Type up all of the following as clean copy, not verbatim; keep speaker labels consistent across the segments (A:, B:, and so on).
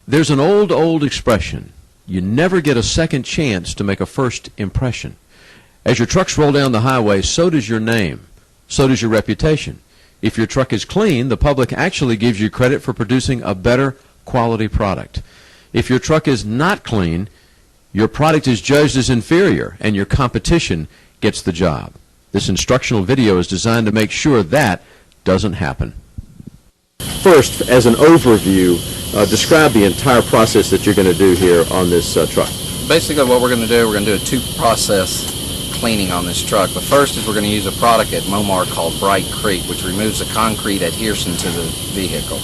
A: There's an old expression. You never get a second chance to make a first impression. As your trucks roll down the highway, so does your name. So does your reputation. If your truck is clean, the public actually gives you credit for producing a better quality product. If your truck is not clean, your product is judged as inferior, and your competition gets the job. This instructional video is designed to make sure that doesn't happen. First, as an overview, describe the entire process that you're going to do here on this truck.
B: Basically what we're going to do a two-process cleaning on this truck. The first is we're going to use a product at Momar called Bright-Crete, which removes the concrete adhesion to the vehicle.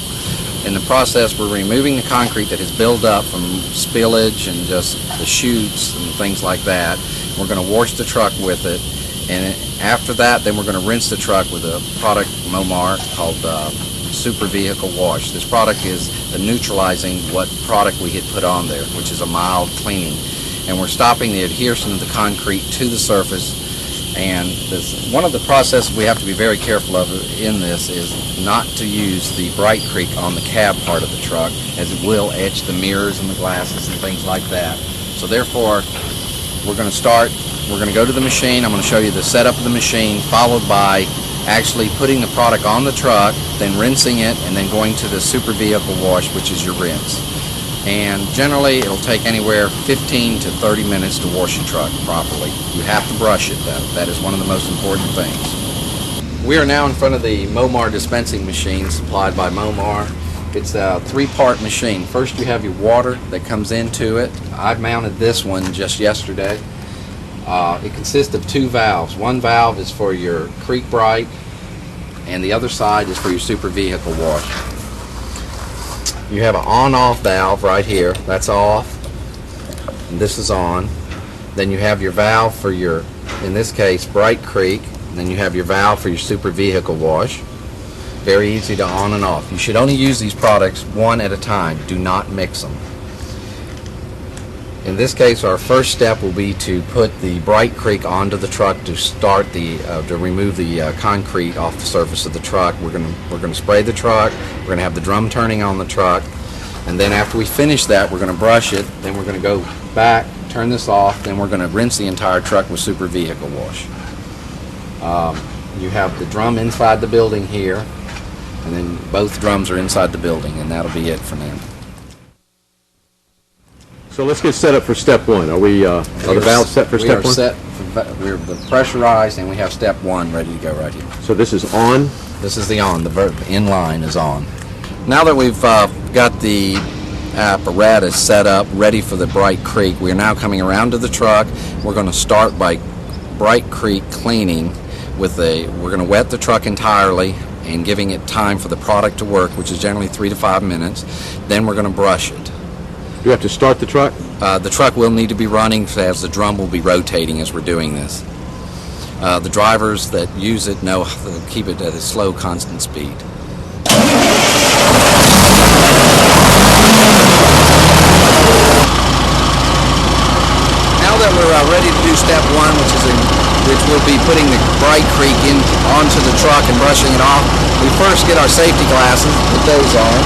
B: In the process, we're removing the concrete that has built up from spillage and just the chutes and things like that. We're going to wash the truck with it, and after that, then we're going to rinse the truck with a product Momar called Super Vehicle Wash. This product is the neutralizing what product we had put on there, which is a mild cleaning. And we're stopping the adhesion of the concrete to the surface. And one of the processes we have to be very careful of in this is not to use the Bright-Crete on the cab part of the truck, as it will etch the mirrors and the glasses and things like that. So therefore, we're going to go to the machine. I'm going to show you the setup of the machine, followed by actually putting the product on the truck, then rinsing it, and then going to the Super Vehicle Wash, which is your rinse. And generally it'll take anywhere 15 to 30 minutes to wash your truck properly. You have to brush it though. That is one of the most important things. We are now in front of the Momar dispensing machine supplied by Momar. It's a three-part machine. First you have your water that comes into it. I mounted this one just yesterday. It consists of two valves. One valve is for your Crete Bright, and the other side is for your Super Vehicle Wash. You have an on-off valve right here. That's off, and this is on. Then you have your valve for your, in this case, Bright-Crete. Then you have your valve for your Super Vehicle Wash. Very easy to on and off. You should only use these products one at a time. Do not mix them. In this case, our first step will be to put the Bright-Crete onto the truck to start to remove the concrete off the surface of the truck. We're going to spray the truck. We're going to have the drum turning on the truck, and then after we finish that, we're going to brush it. Then we're going to go back, turn this off. Then we're going to rinse the entire truck with Super Vehicle Wash. You have the drum inside the building here, and then both drums are inside the building, and that'll be it for now.
A: So let's get set up for step one. Are the valves set for step one?
B: We're pressurized, and we have step one ready to go right here.
A: So this is on?
B: This is the on. The inline is on. Now that we've got the apparatus set up, ready for the Bright-Crete, we are now coming around to the truck. We're going to start by Bright-Crete cleaning with we're going to wet the truck entirely and giving it time for the product to work, which is generally 3 to 5 minutes. Then we're going to brush it.
A: You have to start the truck?
B: The truck will need to be running as the drum will be rotating as we're doing this. The drivers that use it know how to keep it at a slow, constant speed. Now that we're ready to do step one, which will be putting the Bright-Crete onto the truck and brushing it off, we first get our safety glasses, put those on.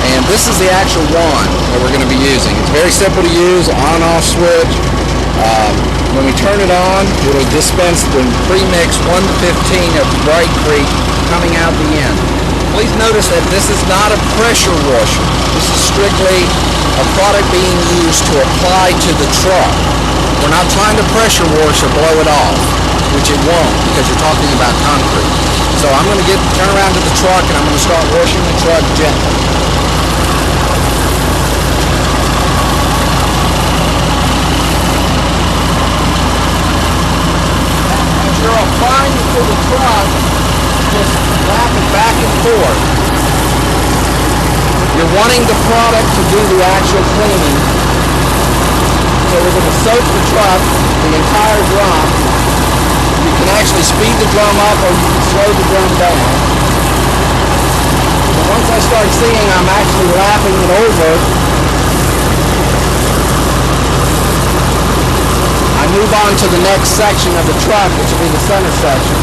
B: And this is the actual wand that we're going to be using. It's very simple to use, on-off switch. When we turn it on, it will dispense the pre-mixed 1 to 15 of Bright-Crete coming out the end. Please notice that this is not a pressure washer. This is strictly a product being used to apply to the truck. We're not trying to pressure wash or blow it off, which it won't because you're talking about concrete. So I'm going to turn around to the truck and I'm going to start washing the truck gently. You're applying it to the truck, just wrapping back and forth. You're wanting the product to do the actual cleaning. So we're going to soak the truck, the entire drum. You can actually speed the drum up or you can slow the drum down. But once I start seeing I'm actually lapping it over, I move on to the next section of the truck, which will be the center section.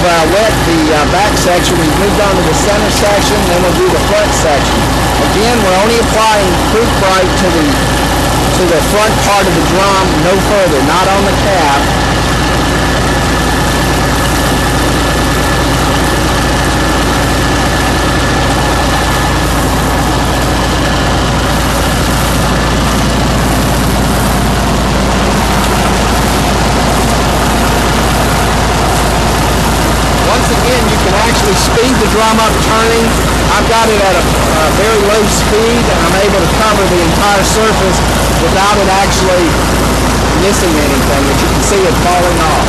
B: wet the back section, we've moved on to the center section, then we'll do the front section. Again, we're only applying Crete Bright to the front part of the drum, no further, not on the cap. Speed the drum up turning. I've got it at a very low speed, and I'm able to cover the entire surface without it actually missing anything, but you can see it falling off.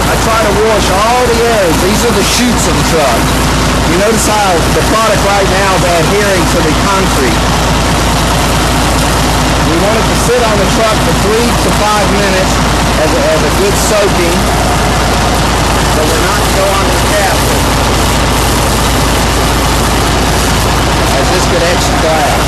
B: I try to wash all the areas. These are the chutes of the truck. You notice how the product right now is adhering to the concrete. We want it to sit on the truck for 3 to 5 minutes as a good soaking. So we're not going to go on the cap as this could etch the glass.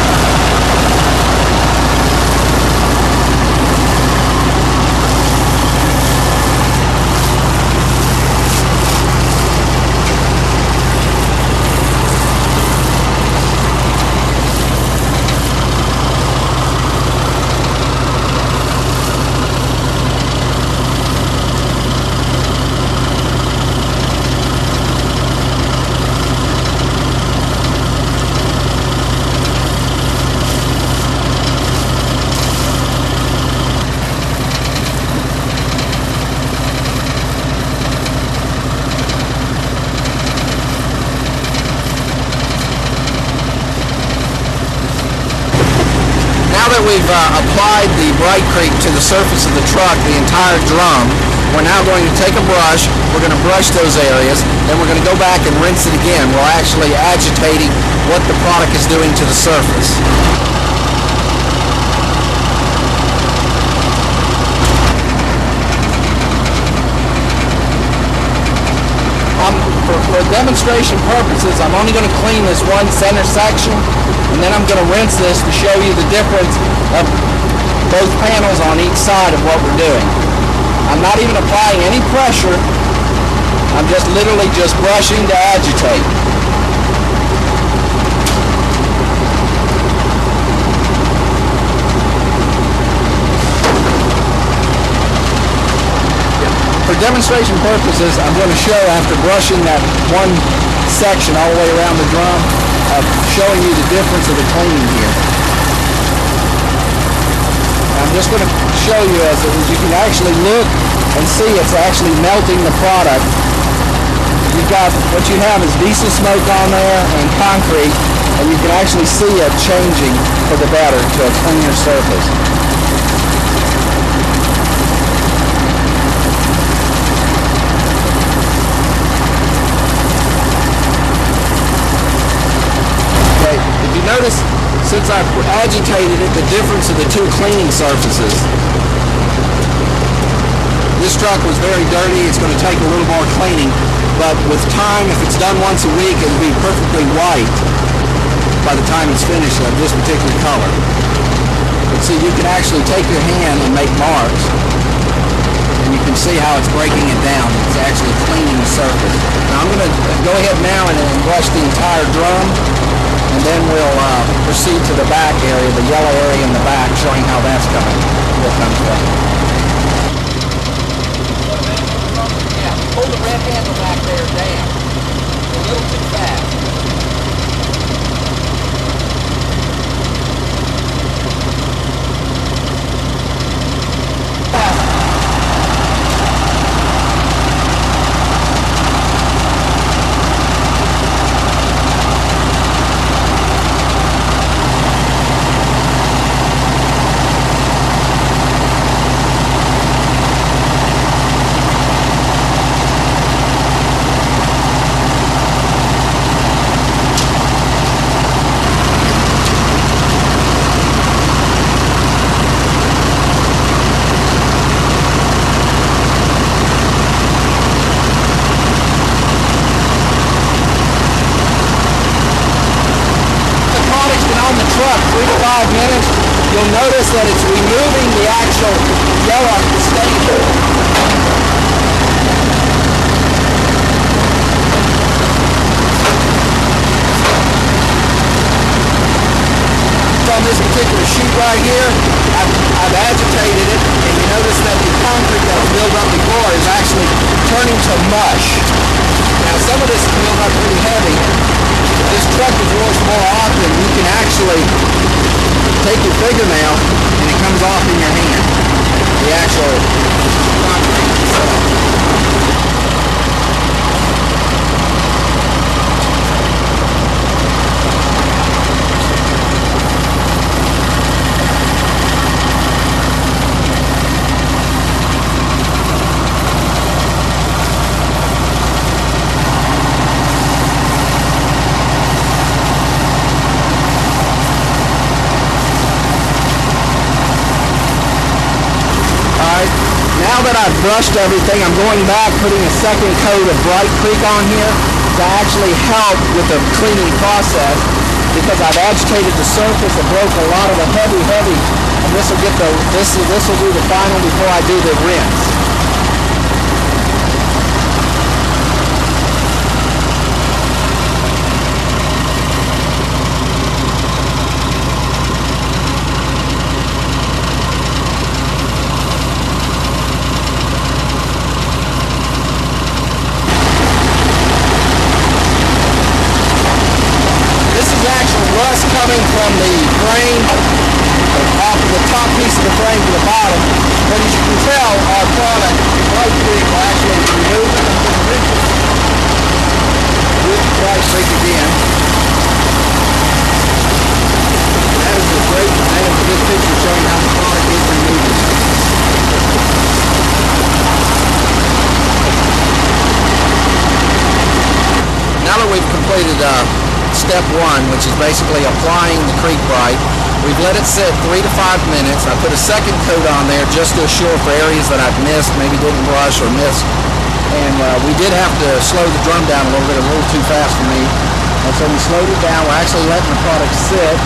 B: Now that we've applied the Bright-Crete to the surface of the truck, the entire drum, we're now going to take a brush, we're going to brush those areas, then we're going to go back and rinse it again. We're actually agitating what the product is doing to the surface. For demonstration purposes, I'm only going to clean this one center section, and then I'm going to rinse this to show you the difference of both panels on each side of what we're doing. I'm not even applying any pressure. I'm just literally just brushing to agitate. For demonstration purposes, I'm going to show after brushing that one section all the way around the drum, showing you the difference of the cleaning here. I'm just going to show you as you can actually look and see it's actually melting the product. You've got, what you have is diesel smoke on there and concrete, and you can actually see it changing for the better to a cleaner surface. Notice, since I've agitated it, the difference of the two cleaning surfaces. This truck was very dirty. It's going to take a little more cleaning, but with time, if it's done once a week, it'll be perfectly white by the time it's finished of this particular color. But see, you can actually take your hand and make marks, and you can see how it's breaking it down. It's actually cleaning the surface. Now I'm going to go ahead now and brush the entire drum. And then we'll proceed to the back area, the yellow area in the back, showing how that's coming. Will come from. Yeah, pull the red handle back there down. A little too fast. You'll notice that it's removing the actual yellow stain. right here, I've agitated it, and you notice that the concrete that was built up before is actually turning to mush. Now some of this is built up pretty heavy. If this truck is washed more often, you can actually take your fingernail and it comes off in your hand. The actual concrete itself. Now that I've brushed everything, I'm going back, putting a second coat of Bright-Crete on here to actually help with the cleaning process, because I've agitated the surface and broke a lot of the heavy, and this will do the final before I do the rinse. Coming from the frame, off of the top piece of the frame to the bottom. But as you can tell, our product, Bright-Crete, will actually remove it and rinse it with Bright-Crete again. That is a good picture showing how the product is removed. Now that we've completed step one, which is basically applying the Crete Bright, we've let it sit 3 to 5 minutes. I put a second coat on there just to assure for areas that I've missed, maybe didn't brush or missed. And we did have to slow the drum down a little too fast for me. And so we slowed it down. We're actually letting the product sit.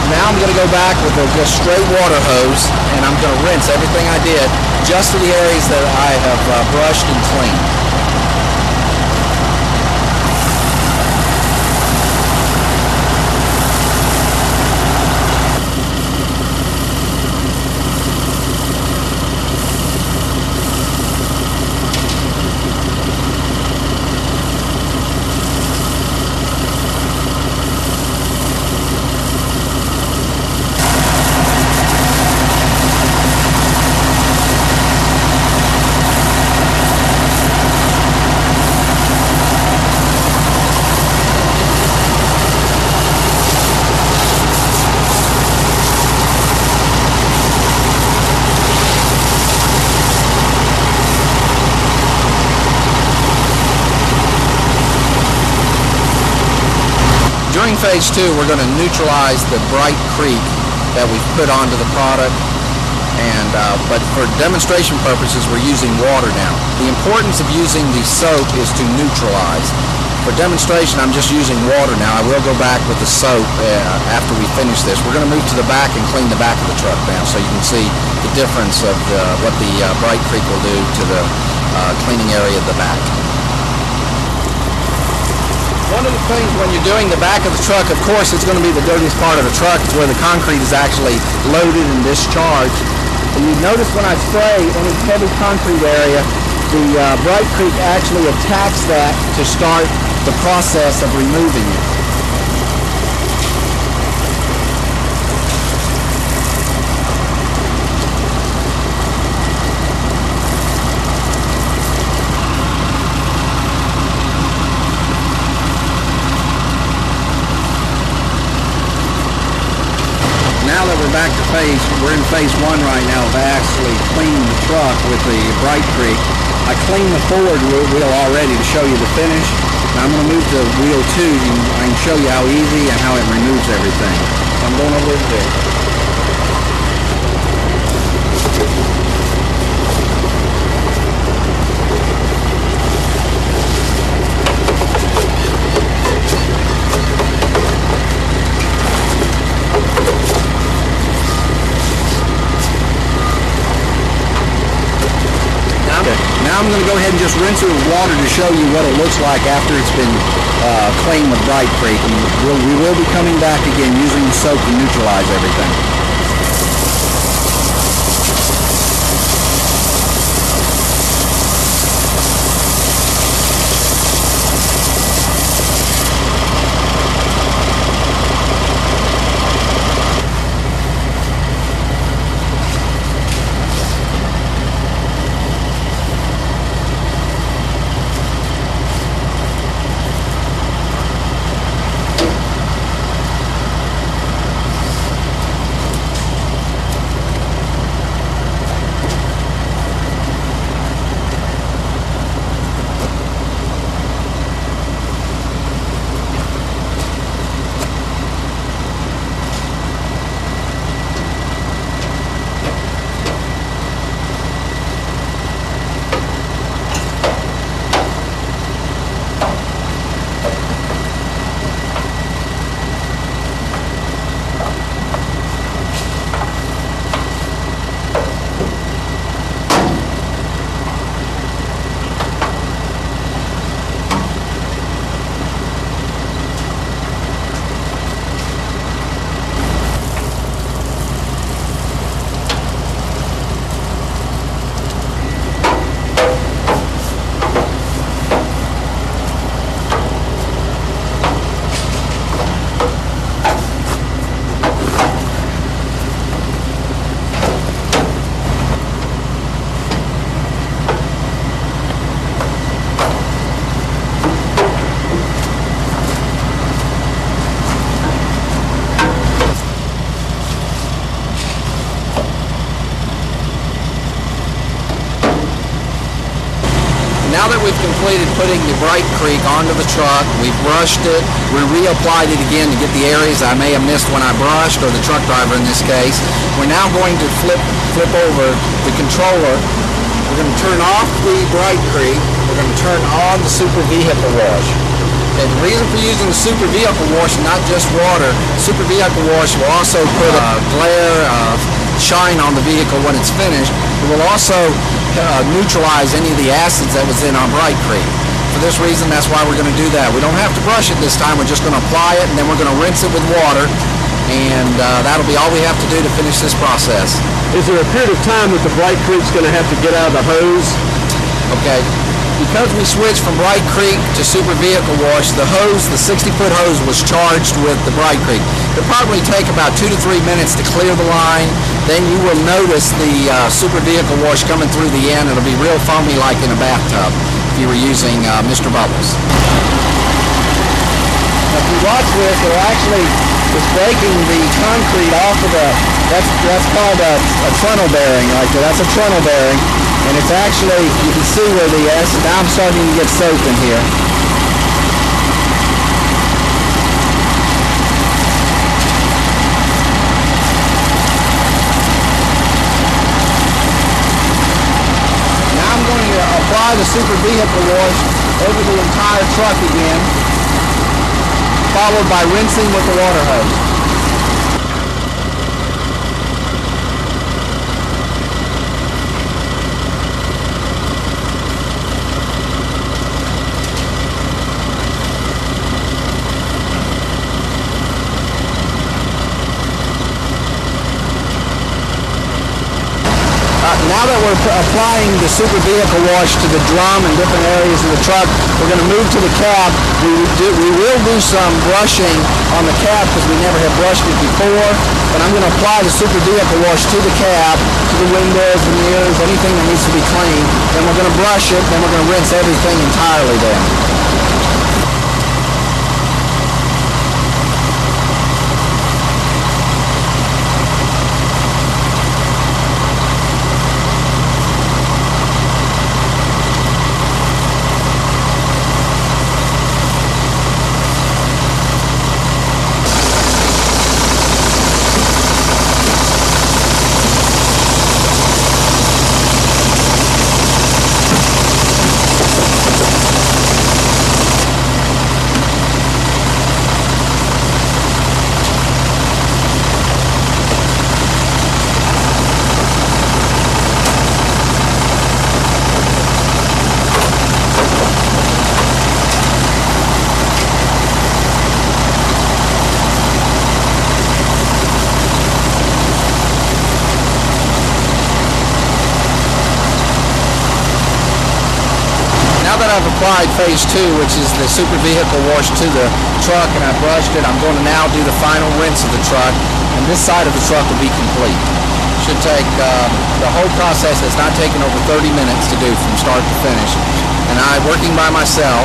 B: Now I'm going to go back with a just straight water hose, and I'm going to rinse everything I did just to the areas that I have brushed and cleaned. During phase 2, we're going to neutralize the Bright-Crete that we've put onto the product, and but for demonstration purposes, we're using water now. The importance of using the soap is to neutralize. For demonstration, I'm just using water now. I will go back with the soap after we finish this. We're going to move to the back and clean the back of the truck now, so you can see the difference of what the Bright-Crete will do to the cleaning area of the back. One of the things when you're doing the back of the truck, of course, it's going to be the dirtiest part of the truck. It's where the concrete is actually loaded and discharged. And you notice when I spray any heavy concrete area, the Bright-Crete actually attacks that to start the process of removing it. Now that we're back to we're in phase 1 right now of actually cleaning the truck with the Bright-Crete. I cleaned the forward wheel already to show you the finish. Now I'm going to move to wheel 2 and I can show you how easy and how it removes everything. So I'm going over to there. Now I'm going to go ahead and just rinse it with water to show you what it looks like after it's been cleaned with Bright-Crete. And we will be coming back again using the soap to neutralize everything. Now that we've completed putting the Bright-Crete onto the truck, we've brushed it, we reapplied it again to get the areas I may have missed when I brushed, or the truck driver in this case. We're now going to flip over the controller. We're going to turn off the Bright-Crete. We're going to turn on the Super Vehicle Wash. And the reason for using the Super Vehicle Wash, not just water, Super Vehicle Wash will also put a glare shine on the vehicle when it's finished. It will also neutralize any of the acids that was in our Bright-Crete. For this reason, that's why we're going to do that. We don't have to brush it this time. We're just going to apply it, and then we're going to rinse it with water, and that'll be all we have to do to finish this process.
C: Is there a period of time that the Bright-Crete's going to have to get out of the hose?
B: Okay. Because we switched from Bright-Crete to Super Vehicle Wash, the hose, the 60-foot hose, was charged with the Bright-Crete. It'll probably take about 2 to 3 minutes to clear the line. Then you will notice the Super Vehicle Wash coming through the end. It'll be real foamy like in a bathtub if you were using Mr. Bubbles. Now, if you watch this, it's breaking the concrete off of that's called a funnel bearing right there. That's a funnel bearing. And it's actually, you can see where the acid, now I'm starting to get soap in here. Now I'm going to apply the Super Vehicle Wash over the entire truck again, followed by rinsing with the water hose. Now that we're applying the Super Vehicle Wash to the drum and different areas of the truck, we're going to move to the cab. We will do some brushing on the cab because we never have brushed it before, but I'm going to apply the Super Vehicle Wash to the cab, to the windows, the mirrors, anything that needs to be cleaned. Then we're going to brush it, then we're going to rinse everything entirely then. I've applied phase 2, which is the Super Vehicle Wash to the truck, and I brushed it. I'm going to now do the final rinse of the truck, and this side of the truck will be complete. Should take the whole process has not taken over 30 minutes to do from start to finish, and I, working by myself,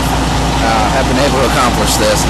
B: have been able to accomplish this.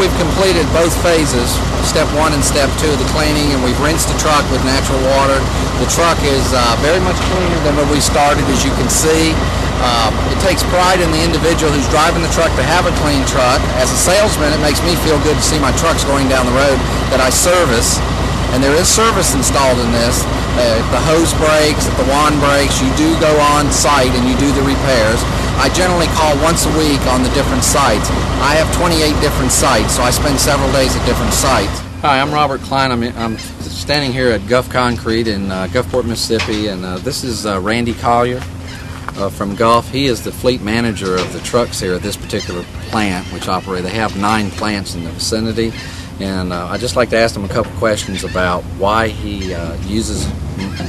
B: we've completed both phases, step 1 and step 2 of the cleaning, and we've rinsed the truck with natural water. The truck is very much cleaner than when we started, as you can see. It takes pride in the individual who's driving the truck to have a clean truck. As a salesman, it makes me feel good to see my trucks going down the road that I service. And there is service installed in this. The hose breaks, if the wand breaks, you do go on site and you do the repairs. I generally call once a week on the different sites. I have 28 different sites, so I spend several days at different sites. Hi, I'm Robert Klein. I'm standing here at Gulf Concrete in Gulfport, Mississippi, and this is Randy Collier from Gulf. He is the fleet manager of the trucks here at this particular plant, which operate. They have 9 plants in the vicinity. And I'd just like to ask him a couple questions about why he uses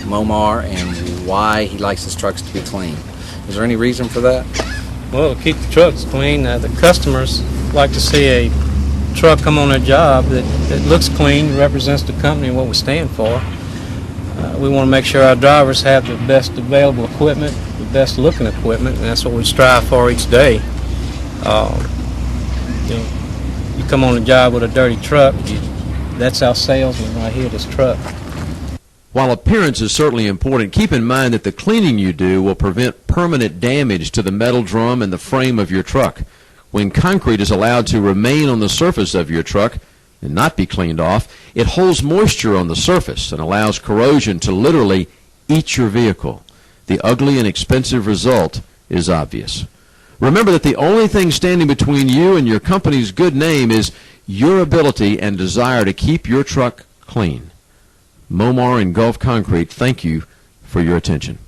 B: Momar and why he likes his trucks to be clean. Is there any reason for that?
D: Well, to keep the trucks clean, the customers like to see a truck come on their job that looks clean, represents the company and what we stand for. We want to make sure our drivers have the best available equipment, the best looking equipment, and that's what we strive for each day. You come on the job with a dirty truck, that's our salesman right here, this truck.
A: While appearance is certainly important, keep in mind that the cleaning you do will prevent permanent damage to the metal drum and the frame of your truck. When concrete is allowed to remain on the surface of your truck and not be cleaned off, it holds moisture on the surface and allows corrosion to literally eat your vehicle. The ugly and expensive result is obvious. Remember that the only thing standing between you and your company's good name is your ability and desire to keep your truck clean. Momar and Gulf Concrete, thank you for your attention.